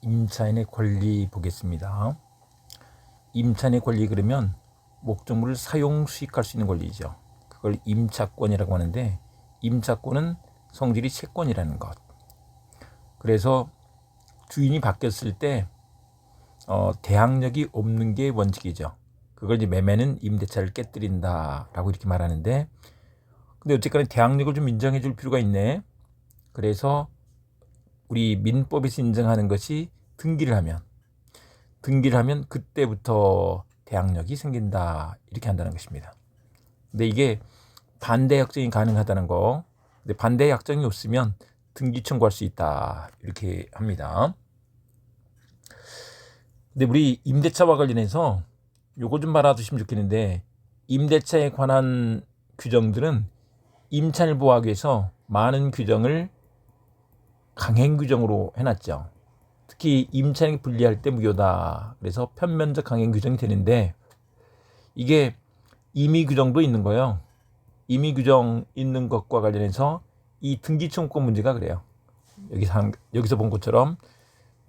임차인의 권리 보겠습니다. 임차인의 권리 그러면 목적물을 사용 수익할 수 있는 권리죠. 그걸 임차권이라고 하는데, 임차권은 성질이 채권이라는 것. 그래서 주인이 바뀌었을 때 대항력이 없는 게 원칙이죠. 그걸 이제 매매는 임대차를 깨뜨린다라고 이렇게 말하는데, 근데 어쨌거나 대항력을 좀 인정해 줄 필요가 있네. 그래서 우리 민법에서 인정하는 것이 등기를 하면 그때부터 대항력이 생긴다, 이렇게 한다는 것입니다. 근데 이게 반대 약정이 가능하다는 거. 근데 반대 약정이 없으면 등기 청구할 수 있다, 이렇게 합니다. 근데 우리 임대차와 관련해서 요거 좀 알아두시면 좋겠는데, 임대차에 관한 규정들은 임차인을 보호하기 위해서 많은 규정을 강행 규정으로 해놨죠. 특히 임차인에게 불리할 때 무효다. 그래서 편면적 강행 규정이 되는데, 이게 임의 규정도 있는 거예요. 임의 규정 있는 것과 관련해서 이 등기 청구권 문제가 그래요. 여기서 본 것처럼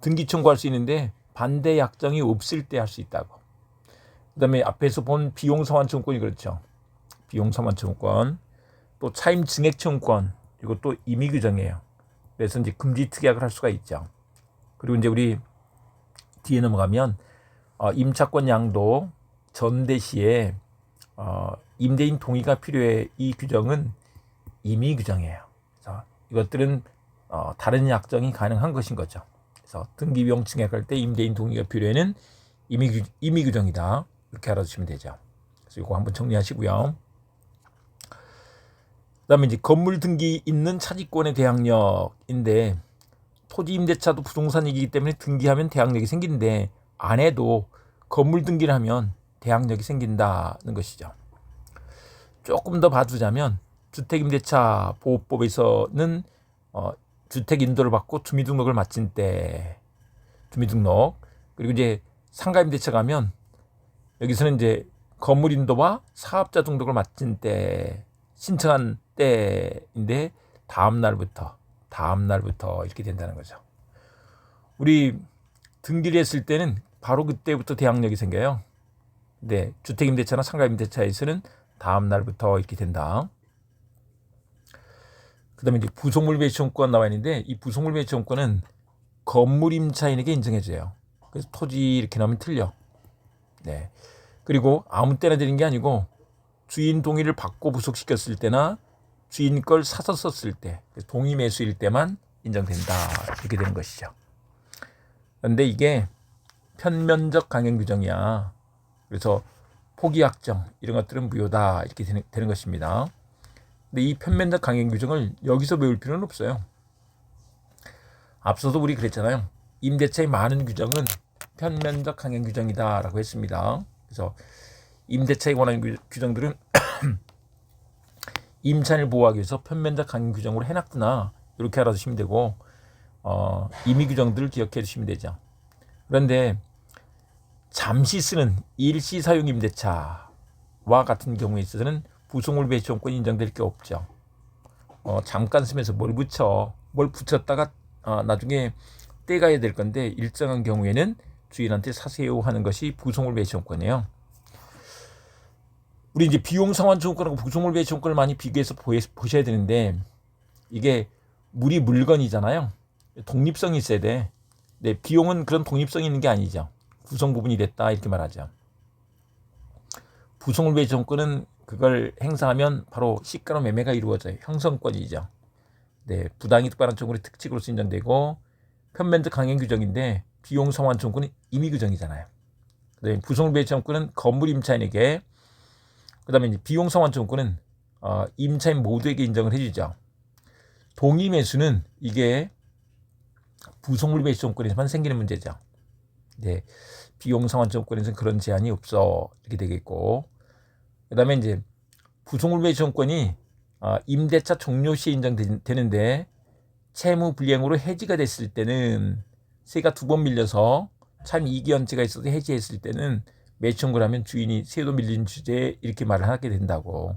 등기 청구할 수 있는데 반대 약정이 없을 때 할 수 있다고. 그다음에 앞에서 본 비용 상환 청구권이 그렇죠. 비용 상환 청구권, 또 차임 증액 청구권, 이것도 임의 규정이에요. 그래서 이제 금지 특약을 할 수가 있죠. 그리고 이제 우리 뒤에 넘어가면 임차권 양도 전대 시에 임대인 동의가 필요해. 이 규정은 임의 규정이에요. 그래서 이것들은 다른 약정이 가능한 것인 거죠. 그래서 등기 비용 증액할 때 임대인 동의가 필요해는 임의 규정이다, 이렇게 알아두시면 되죠. 그래서 이거 한번 정리하시고요. 그다음에 이제 건물 등기 있는 차지권의 대항력인데, 토지 임대차도 부동산이기 때문에 등기하면 대항력이 생기는데, 안 해도 건물 등기를 하면 대항력이 생긴다는 것이죠. 조금 더 봐두자면, 주택임대차 보호법에서는 주택 인도를 받고 주민등록을 마친 때 주민등록, 그리고 이제 상가임대차 가면 여기서는 이제 건물 인도와 사업자 등록을 마친 때 신청한 때인데, 다음 날부터 이렇게 된다는 거죠. 우리 등기를 했을 때는 바로 그때부터 대항력이 생겨요. 근데 주택임대차나 상가임대차에서는 다음 날부터 이렇게 된다. 그다음에 이제 부속물 배치원권 나와 있는데, 이 부속물 배치원권은 건물 임차인에게 인정해줘요. 그래서 토지 이렇게 나오면 틀려. 네. 그리고 아무 때나 되는 게 아니고 주인 동의를 받고 부속시켰을 때나 주인 걸 사서 썼을 때, 동의 매수일 때만 인정된다, 이렇게 되는 것이죠. 그런데 이게 편면적 강행 규정이야. 그래서 포기 약정 이런 것들은 무효다, 이렇게 되는 것입니다. 근데 이 편면적 강행 규정을 여기서 배울 필요는 없어요. 앞서도 우리 그랬잖아요. 임대차의 많은 규정은 편면적 강행 규정이다라고 했습니다. 그래서 임대차에 관한 규정들은 임차인을 보호하기 위해서 편면적 강행 규정으로 해놨구나, 이렇게 알아두시면 되고, 임의 규정들을 기억해 두시면 되죠. 그런데 잠시 쓰는 일시 사용 임대차와 같은 경우에 있어서는 부속물 배치원권이 인정될 게 없죠. 잠깐 쓰면서 뭘 붙였다가 나중에 떼가야 될 건데, 일정한 경우에는 주인한테 사세요 하는 것이 부속물 배치원권이에요. 우리 이제 비용 상환 청구권하고 부속물 배치원권을 많이 비교해서 보셔야 되는데, 이게 물건이잖아요. 독립성이 있어야 돼. 네, 비용은 그런 독립성이 있는 게 아니죠. 구성 부분이 됐다, 이렇게 말하죠. 부속물 배치원권은 그걸 행사하면 바로 시가로 매매가 이루어져요. 형성권이죠. 네, 부당이 특별한 청구의 특칙으로서 인정되고, 편면적 강행 규정인데 비용 상환 청구는 임의 규정이잖아요. 그다음에 부속물 배치원권은 건물 임차인에게, 그다음에 이제 비용 상환 청구는 임차인 모두에게 인정을 해주죠. 동의 매수는 이게 부속물 배치원권에서만 생기는 문제죠. 네, 비용 상환 청구권에서는 그런 제한이 없어, 이렇게 되겠고, 그다음에 이제 부속물 배치원권이 임대차 종료 시에 인정되는데, 채무 불이행으로 해지가 됐을 때는, 세가 2번 밀려서 참 이기연체가 있어서 해지했을 때는 매춘을 하면 주인이 세도 밀린 주제에 이렇게 말을 하게 된다고.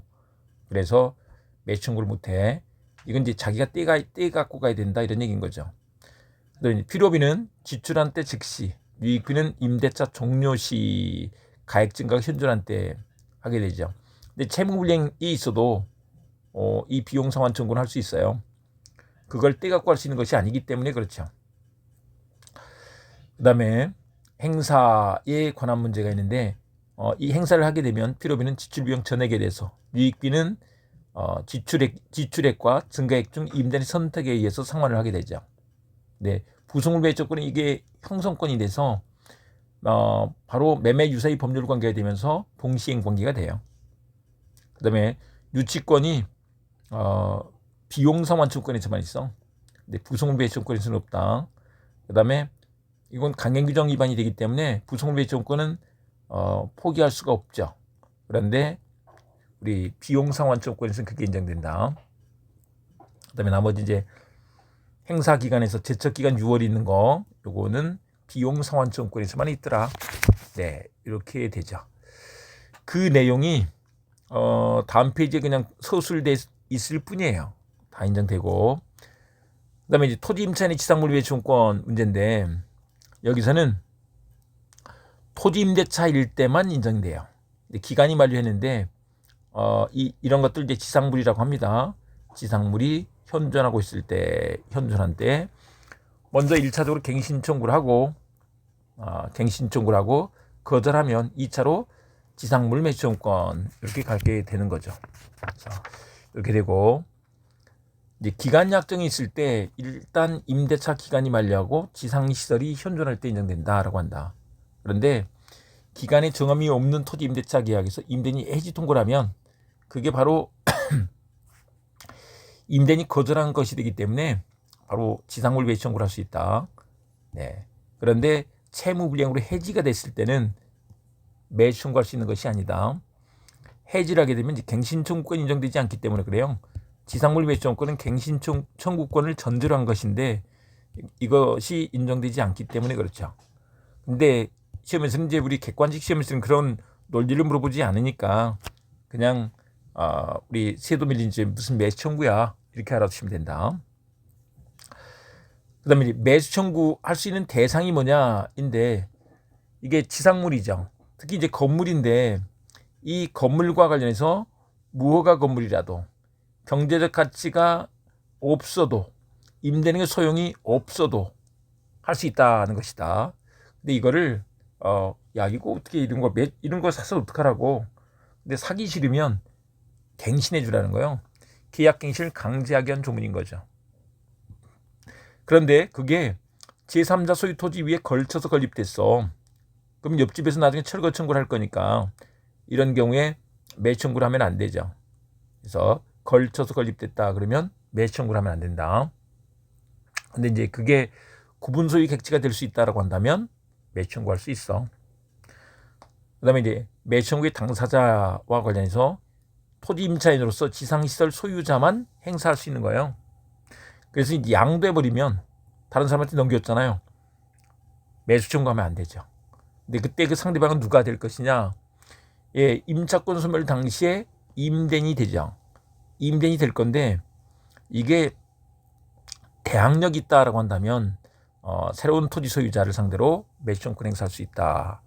그래서 매춘을 못해. 이건 이제 자기가 떼 갖고 가야 된다, 이런 얘기인 거죠. 필요비는 지출한 때 즉시, 유익비는 임대차 종료 시 가액 증가가 현존한 때 하게 되죠. 근데 채무불이행이 있어도 이 비용 상환 청구는 할 수 있어요. 그걸 떼갖고 할 수 있는 것이 아니기 때문에 그렇죠. 그 다음에 행사에 관한 문제가 있는데 이 행사를 하게 되면 필요비는 지출비용 전액에 대해서, 유익비는 지출액과 증가액 중 임대인의 선택에 의해서 상환을 하게 되죠. 네, 부속물 매입 조건은 이게 형성권이 돼서 바로 매매 유사의 법률 관계가 되면서 동시행 관계가 돼요. 그 다음에 유치권이 비용 상환 청구권에서만 있어. 근데 부속물 매입 청구권에서는 없다. 그 다음에 이건 강행 규정 위반이 되기 때문에 부속물 매입 청구권은 포기할 수가 없죠. 그런데 우리 비용 상환 청구권에서는 그게 인정된다. 그 다음에 나머지 이제 행사 기간에서 제척 기간 6월 있는 거, 요거는 비용 상환 청구권에서만 있더라. 네, 이렇게 되죠. 그 내용이 다음 페이지에 그냥 서술돼 있을 뿐이에요. 다 인정되고. 그다음에 이제 토지 임차인의 지상물 배치권권 문제인데, 여기서는 토지 임대차일 때만 인정돼요. 기간이 만료했는데 이런 것들 이제 지상물이라고 합니다. 지상물이 현존하고 있을 때, 현존한 때 먼저 1차적으로 갱신 청구를 하고 거절하면 2차로 지상물 매수청구권 이렇게 가게 되는 거죠. 그래서 이렇게 되고, 이제 기간 약정이 있을 때 일단 임대차 기간이 만료하고 지상시설이 현존할 때 인정된다라고 한다. 그런데 기간에 정함이 없는 토지 임대차 계약에서 임대인이 해지 통고를 하면 그게 바로 임대인이 거절한 것이 되기 때문에 바로 지상물 배치 청구를 할 수 있다. 네. 그런데 채무불이행으로 해지가 됐을 때는 매수 청구할 수 있는 것이 아니다. 해지를 하게 되면 갱신 청구권이 인정되지 않기 때문에 그래요. 지상물 배치 청구권은 갱신 청구권을 전제로 한 것인데 이것이 인정되지 않기 때문에 그렇죠. 근데 시험에서는 이제 우리 객관식 시험에서는 그런 논리를 물어보지 않으니까 그냥 우리 세도 밀린 이제 무슨 매수 청구야 이렇게 알아두시면 된다. 그 다음에 매수 청구할 수 있는 대상이 뭐냐인데, 이게 지상물이죠. 특히 이제 건물인데 이 건물과 관련해서 무허가 건물이라도 경제적 가치가 없어도, 임대인의 소용이 없어도 할 수 있다는 것이다. 근데 이거를 야 이거 어떻게 이런 거 사서 어떡하라고. 근데 사기 싫으면 갱신해 주라는 거예요. 계약갱신을 강제하게 한 조문인 거죠. 그런데 그게 제3자 소유 토지 위에 걸쳐서 건립됐어. 그럼 옆집에서 나중에 철거 청구를 할 거니까 이런 경우에 매수 청구를 하면 안 되죠. 그래서 걸쳐서 건립됐다 그러면 매수 청구를 하면 안 된다. 근데 이제 그게 구분 소유 객지가 될 수 있다라고 한다면 매수 청구할 수 있어. 그다음에 이제 매수 청구의 당사자와 관련해서 토지 임차인으로서 지상시설 소유자만 행사할 수 있는 거예요. 그래서 이제 양도해버리면 다른 사람한테 넘겼잖아요. 매수 청구하면 안 되죠. 근데 그때 그 상대방은 누가 될 것이냐? 예, 임차권 소멸 당시에 임대인이 되죠. 임대인이 될 건데 이게 대항력이 있다라고 한다면 새로운 토지 소유자를 상대로 매수 청구권 행사할 수 있다.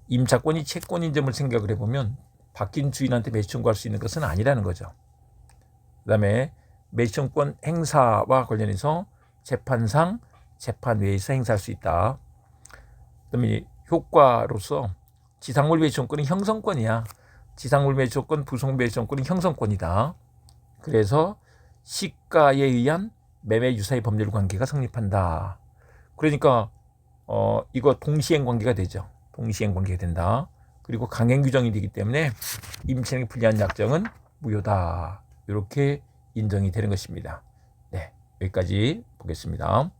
임차권이 채권인 점을 생각을 해보면 바뀐 주인한테 매수 청구할 수 있는 것은 아니라는 거죠. 그 다음에 매수 청구권 행사와 관련해서 재판상 재판 외에서 행사할 수 있다. 그 다음에 효과로서 지상물 매수 청구권은 형성권이야. 지상물 매수 청구권, 부속 매수 청구권은 형성권이다. 그래서 시가에 의한 매매 유사의 법률 관계가 성립한다. 그러니까 이거 동시행 관계가 되죠. 동시행 관계가 된다. 그리고 강행 규정이 되기 때문에 임차인에게 불리한 약정은 무효다. 이렇게 인정이 되는 것입니다. 네, 여기까지 보겠습니다.